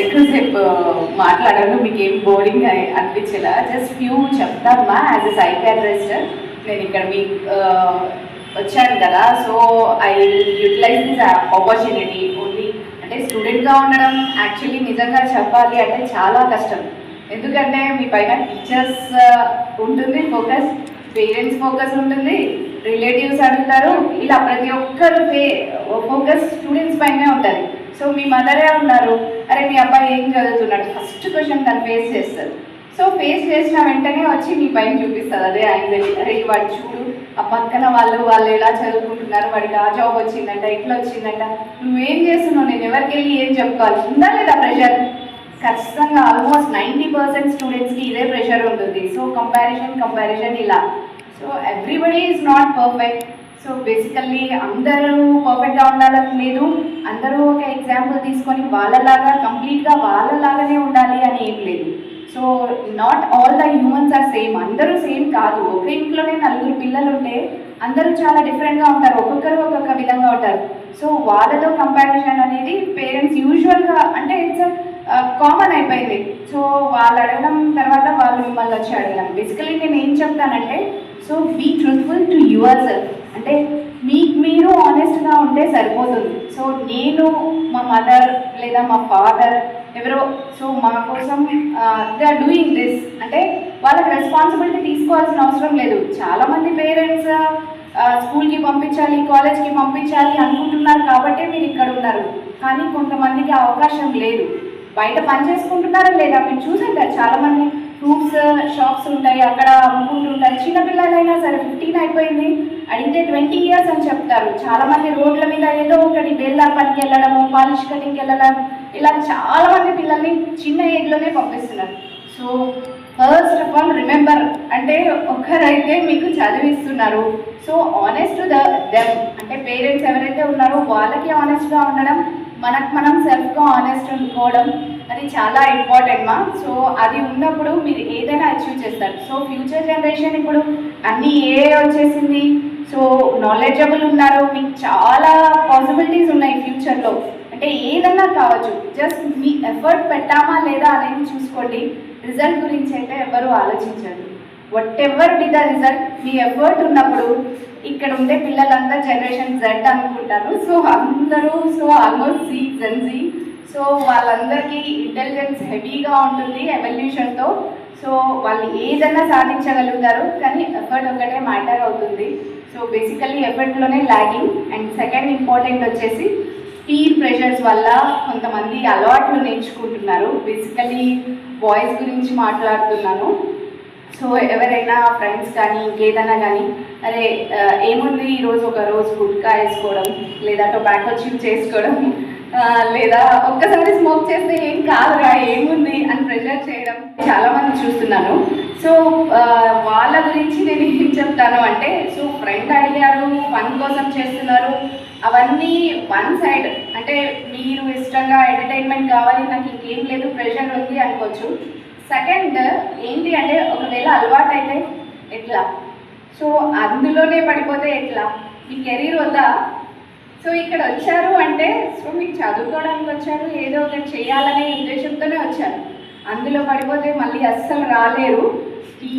ఎక్కువసేపు మాట్లాడాను, మీకు ఏం బోరింగ్ అనిపించేలా. జస్ట్ ఫ్యూ చెప్తామా. యాజ్ ఎ సైకాట్రిస్ట్ నేను ఇక్కడ మీ వచ్చాను కదా, so I utilise this opportunity only. అంటే స్టూడెంట్గా ఉండడం యాక్చువల్లీ నిజంగా చెప్పాలి అంటే చాలా కష్టం. ఎందుకంటే మీ పైన టీచర్స్ ఉంటుంది ఫోకస్, పేరెంట్స్ ఫోకస్ ఉంటుంది, రిలేటివ్స్ అడుగుతారు, ఇలా ప్రతి ఒక్కరు ఫోకస్ స్టూడెంట్స్ పైనే ఉంటుంది. సో మీ మదరే ఉన్నారు, అరే మీ అబ్బాయి ఏం చదువుతున్నాడు, ఫస్ట్ క్వశ్చన్ తను ఫేస్ చేస్తారు. సో ఫేస్ చేసిన వెంటనే వచ్చి మీ పైన చూపిస్తుంది అదే యాంగ్జైటీ. అరే వాడు చూడు, ఆ పక్కన వాళ్ళు ఎలా చదువుకుంటున్నారు, వాడికి ఆ జాబ్ వచ్చిందంట, ఇట్లా వచ్చిందంట, నువ్వేం చేస్తున్నావు, నేను ఎవరికి వెళ్ళి ఏం చెప్పుకోవాలి, ఉందా లేదా ప్రెషర్? ఖచ్చితంగా ఆల్మోస్ట్ 90% స్టూడెంట్స్కి ఇదే ప్రెషర్ ఉంటుంది. సో కంపారిజన్ ఇలా. So everybody is not perfect. So basically అందరూ పర్ఫెక్ట్గా ఉండాలని లేదు, అందరూ ఒక ఎగ్జాంపుల్ తీసుకొని వాళ్ళలాగా కంప్లీట్గా వాళ్ళలాగానే ఉండాలి అని ఏం లేదు. So not all the humans are same, అందరూ సేమ్ కాదు. ఒక ఇంట్లోనే 4 పిల్లలు ఉంటే అందరూ చాలా డిఫరెంట్గా ఉంటారు, ఒక్కొక్కరు ఒక్కొక్క విధంగా ఉంటారు. సో వాళ్ళతో కంపారిజన్ అనేది పేరెంట్స్ యూజువల్గా అంటే ఇట్స్ కామన్ అయిపోయింది. సో వాళ్ళు అడగడం తర్వాత వాళ్ళు మిమ్మల్ని వచ్చి అడగడం. బేసికలీ నేను ఏం చెప్తానంటే, so be truthful to yourself. అంటే మీరు ఆనెస్ట్గా ఉంటే సరిపోతుంది. సో నేను మా మదర్ లేదా మా ఫాదర్ ఎవరో సో మా కోసం దే ఆర్ డూయింగ్ దిస్ అంటే వాళ్ళకి రెస్పాన్సిబిలిటీ తీసుకోవాల్సిన అవసరం లేదు. చాలామంది పేరెంట్స్ స్కూల్కి పంపించాలి, కాలేజ్కి పంపించాలి అనుకుంటున్నారు కాబట్టి మీరు ఇక్కడ ఉన్నారు. కానీ కొంతమందికి అవకాశం లేదు, బయట పని చేసుకుంటున్నారా లేదా మీరు చూసారు కదా, చాలామంది ఫ్రూట్స్ షాప్స్ ఉంటాయి, అక్కడ అమ్ముకుంటుంటారు. చిన్నపిల్లలైనా సరే 15 అయిపోయింది అడిగితే 20 years అని చెప్తారు. చాలామంది రోడ్ల మీద ఏదో ఒకటి బేల్దార్ పనికి వెళ్ళడము, పాలిష్ కటింగ్కి వెళ్ళడం, ఇలా చాలామంది పిల్లల్ని చిన్న ఏజ్లోనే పంపిస్తున్నారు. So first of all remember, అంటే ఒకరైతే మీకు చదివిస్తున్నారు. సో ఆనెస్ట్ దెమ్ అంటే పేరెంట్స్ ఎవరైతే ఉన్నారో వాళ్ళకి ఆనెస్ట్గా ఉండడం, మనం సెల్ఫ్గా ఆనెస్ట్ అనుకోవడం అది చాలా ఇంపార్టెంట్ మా. సో అది ఉన్నప్పుడు మీరు ఏదైనా అచీవ్ చేస్తారు. సో ఫ్యూచర్ జనరేషన్ ఇప్పుడు అన్నీ వచ్చేసింది. సో నాలెడ్జబుల్ ఉన్నారు, మీకు చాలా పాసిబిలిటీస్ ఉన్నాయి ఫ్యూచర్లో. అంటే ఏదన్నా కావచ్చు, జస్ట్ మీ ఎఫర్ట్ పెట్టామా లేదా అనేది చూసుకోండి. రిజల్ట్ గురించి అయితే ఎవరు ఆలోచించండి. What ever be the result, me effort ఉన్నప్పుడు ఇక్కడ ఉండే పిల్లలంతా జనరేషన్ జెడ్ అనుకుంటారు. సో అందరూ ఆల్మోస్ట్ జెన్జీ. సో వాళ్ళందరికీ ఇంటెలిజెన్స్ హెవీగా ఉంటుంది ఎవల్యూషన్తో. సో వాళ్ళు ఏదైనా సాధించగలుగుతారు, కానీ ఎఫర్ట్ ఒకటే మ్యాటర్ అవుతుంది. సో బేసికల్లీ ఎఫర్ట్లోనే లాగింగ్. అండ్ సెకండ్ ఇంపార్టెంట్ వచ్చేసి పీర్ ప్రెషర్స్ వల్ల కొంతమంది అలవాట్లు నేర్చుకుంటున్నారు. బేసికలీ బాయ్స్ గురించి మాట్లాడుతున్నాను. సో ఎవరైనా ఫ్రెండ్స్ కానీ ఇంకేదైనా కానీ, అరే ఏముంది ఈరోజు ఒక రోజు గుట్కా వేసుకోవడం, లేదా టొబాకో చిప్ చేసుకోవడం, లేదా ఒక్కసారి స్మోక్ చేస్తే ఏం కాదురా ఏముంది అని ప్రెషర్ చేయడం చాలామంది చూస్తున్నాను. సో వాళ్ళ గురించి నేను ఏం చెప్తాను అంటే, సో ఫ్రెండ్ అడిగారు, పని కోసం చేస్తున్నారు, అవన్నీ వన్ సైడ్. అంటే మీరు ఇష్టంగా ఎంటర్టైన్మెంట్ కావాలి, నాకు ఇంకేం లేదు, ప్రెషర్ ఉంది అనుకోవచ్చు. సెకండ్ ఏంటి అంటే, ఒకవేళ అలవాటు అయితే ఎట్లా, సో అందులోనే పడిపోతే ఎట్లా, మీ కెరీర్ వద్దా. సో ఇక్కడ వచ్చారు అంటే, సో మీకు చదువుకోవడానికి వచ్చారు, ఏదో ఒకటి చేయాలనే ఉద్దేశంతోనే వచ్చారు. అందులో పడిపోతే మళ్ళీ అస్సలు రాలేరు. ఈ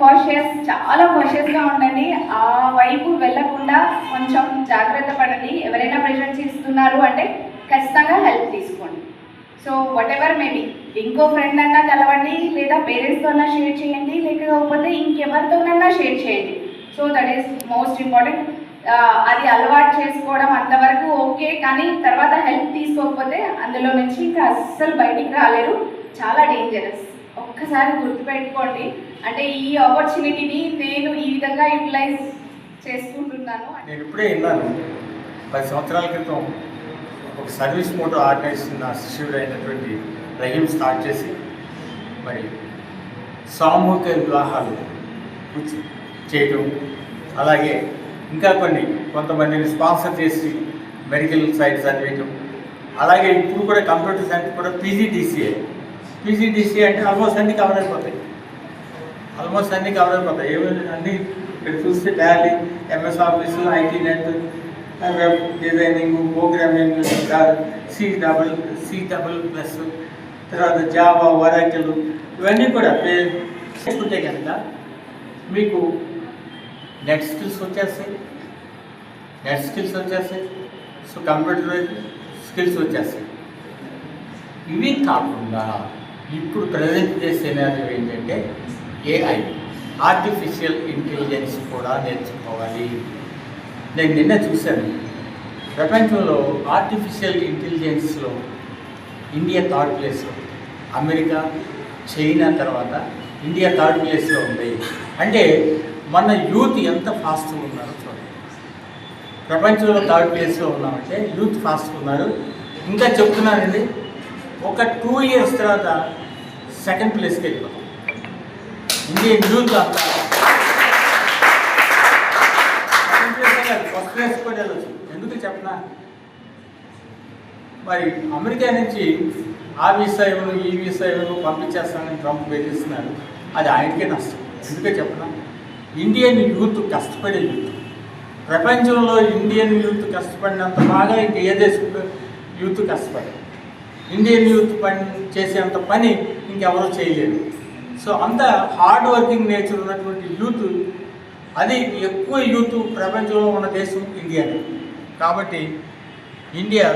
కాషియస్, చాలా కాషియస్గా ఉండండి. ఆ వైపు వెళ్ళకుండా కొంచెం జాగ్రత్త పడండి. ఎవరైనా ప్రెషర్ చేస్తున్నారు అంటే ఖచ్చితంగా హెల్ప్ తీసుకోండి. సో వాట్ ఎవర్ మేబీ, ఇంకో ఫ్రెండ్ అన్నా కలవండి, లేదా పేరెంట్స్తో అన్నా షేర్ చేయండి, లేకపోతే ఇంకెవరితోనన్నా షేర్ చేయండి. So that is most important. అది అలవాటు చేసుకోవడం అంతవరకు ఓకే, కానీ తర్వాత హెల్ప్ తీసుకోకపోతే అందులో నుంచి ఇంకా అస్సలు బయటికి రాలేరు, చాలా డేంజరస్. ఒక్కసారి గుర్తుపెట్టుకోండి. అంటే ఈ ఆపర్చునిటీని నేను ఈ విధంగా యూటిలైజ్ చేసుకుంటున్నాను. నేను ఇప్పుడే విన్నాను, 10 సంవత్సరాల క్రితం ఒక సర్వీస్ మోటో ఆర్గనైజేషన్ నా శిష్యుడు అయినటువంటి రహీం స్టార్ట్ చేసి, మరి సామూహిక వివాహాలు చేయటం, అలాగే ఇంకా కొంతమందిని స్పాన్సర్ చేసి మెడికల్ సైడ్ చదివేయటం, అలాగే ఇప్పుడు కూడా కంప్యూటర్ సైన్స్ కూడా పీజీడీసీఏ అంటే ఆల్మోస్ట్ అన్నీ కవర్ అయిపోతాయి. ఏమైనా అన్నీ ఇక్కడ చూస్తే Tally, MS office, IT net, web designing, programming, C++, తర్వాత జావా, ఒరాకిల్ ఇవన్నీ కూడా చేసుకుంటే కనుక మీకు నెట్ స్కిల్స్ వచ్చేస్తాయి. సో కంప్యూటర్ స్కిల్స్ వచ్చేస్తాయి. ఇవి కాకుండా ఇప్పుడు ప్రజెంట్ చేసే సినారియో ఏంటంటే AI, ఆర్టిఫిషియల్ ఇంటెలిజెన్స్ కూడా నేర్చుకోవాలి. నేను నిన్న చూశాను, ప్రపంచంలో ఆర్టిఫిషియల్ ఇంటెలిజెన్స్లో ఇండియా థర్డ్ ప్లేస్లో, అమెరికా, చైనా తర్వాత ఇండియా థర్డ్ ప్లేస్లో ఉంది. అంటే మన యూత్ ఎంత ఫాస్ట్గా ఉన్నారో చూడండి. ప్రపంచంలో థర్డ్ ప్లేస్లో ఉన్నామంటే యూత్ ఫాస్ట్గా ఉన్నారు. ఇంకా చెప్తున్నానండి, ఒక 2 years తర్వాత సెకండ్ ప్లేస్కి వెళ్ళిపోతాం. ఇండియన్ యూత్ అంతా ఫస్ట్ ప్లేస్ కూడా వెళ్ళచ్చు. ఎందుకు చెప్పనా, మరి అమెరికా నుంచి ఆ వీసా ఇవ్వను, ఈ వీసా ఇవ్వను, పంపించేస్తానని ట్రంప్ బెదిరిస్తున్నారు. అది ఆయనకే నష్టం. ఎందుకే చెప్పనా, ఇండియన్ యూత్ కష్టపడే యూత్. ప్రపంచంలో ఇండియన్ యూత్ కష్టపడినంత బాగా ఇంక ఏ దేశం యూత్ కష్టపడదు. ఇండియన్ యూత్ పని చేసేంత పని ఇంకెవరూ చేయలేరు. సో అంత హార్డ్ వర్కింగ్ నేచర్ ఉన్నటువంటి యూత్, అది ఎక్కువ యూత్ ప్రపంచంలో ఉన్న దేశం ఇండియానే. కాబట్టి ఇండియా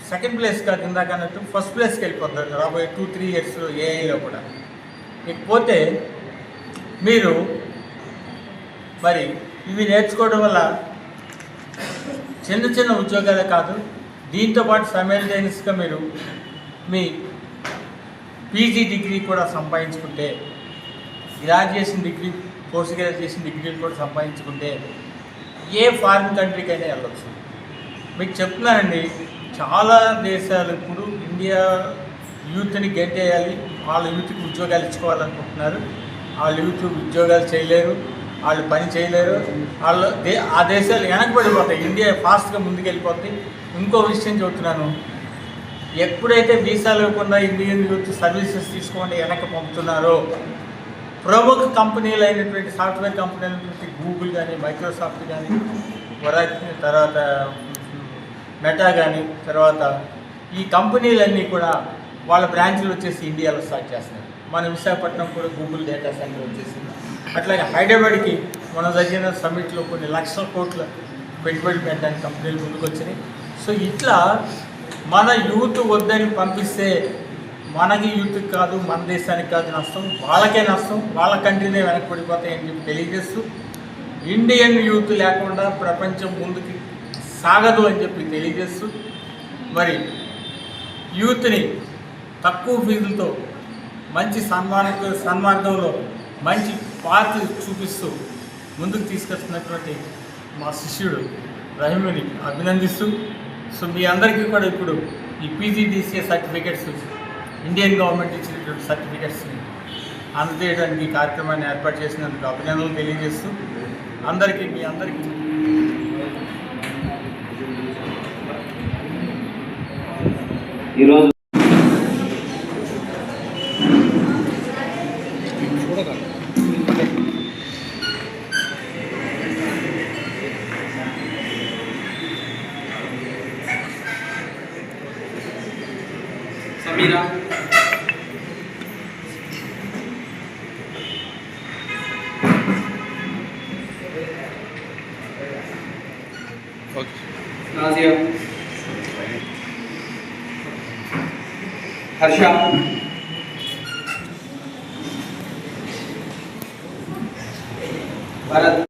సెకండ్ ప్లేస్ కాదు, ఇందాక అన్నట్టు ఫస్ట్ ప్లేస్కి వెళ్ళిపోతారు రాబోయే 2-3 yearsలో ఏఐలో కూడా. ఇకపోతే మీరు మరి ఇవి నేర్చుకోవడం వల్ల చిన్న చిన్న ఉద్యోగాలే కాదు, దీంతోపాటు సైమల్టేనియస్గా మీరు మీ పీజీ డిగ్రీ కూడా సంపాదించుకుంటే, గ్రాడ్యుయేషన్ డిగ్రీ, పోస్ట్ గ్రాడ్యుయేషన్ డిగ్రీలు కూడా సంపాదించుకుంటే ఏ ఫారిన్ కంట్రీకైనా వెళ్ళొచ్చు. మీకు చెప్తున్నానండి, చాలా దేశాలు ఇప్పుడు ఇండియా యూత్ని గెంటేయాలి, వాళ్ళ యూత్కి ఉద్యోగాలు ఇచ్చుకోవాలనుకుంటున్నారు. వాళ్ళ యూత్ ఉద్యోగాలు చేయలేరు, వాళ్ళు పని చేయలేరు, వాళ్ళు ఆ దేశాలు వెనకబడిపోతాయి, ఇండియా ఫాస్ట్గా ముందుకెళ్ళిపోతుంది. ఇంకో విషయం చెబుతున్నాను, ఎప్పుడైతే వీసాలు ఇవ్వకుండా ఇండియన్ యూత్ సర్వీసెస్ తీసుకోండి వెనక పంపుతున్నారో, ప్రముఖ కంపెనీలు అయినటువంటి సాఫ్ట్వేర్ కంపెనీలు అయినటువంటి గూగుల్ కానీ, మైక్రోసాఫ్ట్ కానీ, తర్వాత మెటా కానీ, తర్వాత ఈ కంపెనీలన్నీ కూడా వాళ్ళ బ్రాంచ్లు వచ్చేసి ఇండియాలో స్టార్ట్ చేస్తున్నారు. మన విశాఖపట్నం కూడా గూగుల్ డేటా సెంటర్ వచ్చేసింది. అట్లాగే హైదరాబాద్కి మన జరిగిన సమ్మిట్లో కొన్ని లక్షల కోట్ల పెట్టుబడి పెట్టడానికి కంపెనీలు ముందుకు వచ్చినాయి. సో ఇట్లా మన యూత్ వద్దని పంపిస్తే మనకి యూత్కి కాదు, మన దేశానికి కాదు నష్టం, వాళ్ళకే నష్టం, వాళ్ళ కంట్రీనే వెనకబడిపోతాయని చెప్పి తెలియజేస్తూ, ఇండియన్ యూత్ లేకుండా ప్రపంచం ముందుకి సాగదు అని చెప్పి తెలియజేస్తూ, మరి యూత్ని తక్కువ ఫీజులతో మంచి సన్మార్గంలో మంచి పార్టీ చూపిస్తూ ముందుకు తీసుకొస్తున్నటువంటి మా శిష్యుడు రహీమ్ని అభినందిస్తూ, సో మీ అందరికీ కూడా ఇప్పుడు ఈ PGDCA సర్టిఫికెట్స్, ఇండియన్ గవర్నమెంట్ ఇచ్చినటువంటి సర్టిఫికెట్స్ని అందజేయడానికి ఈ కార్యక్రమాన్ని ఏర్పాటు చేసినందుకు అభినందనలు తెలియజేస్తూ, మీ అందరికీ ఈరోజు సమీరా నాజియా హర్ష భరత్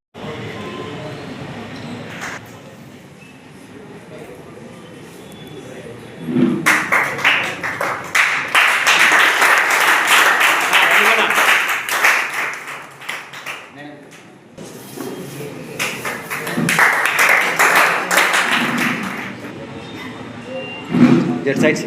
That side.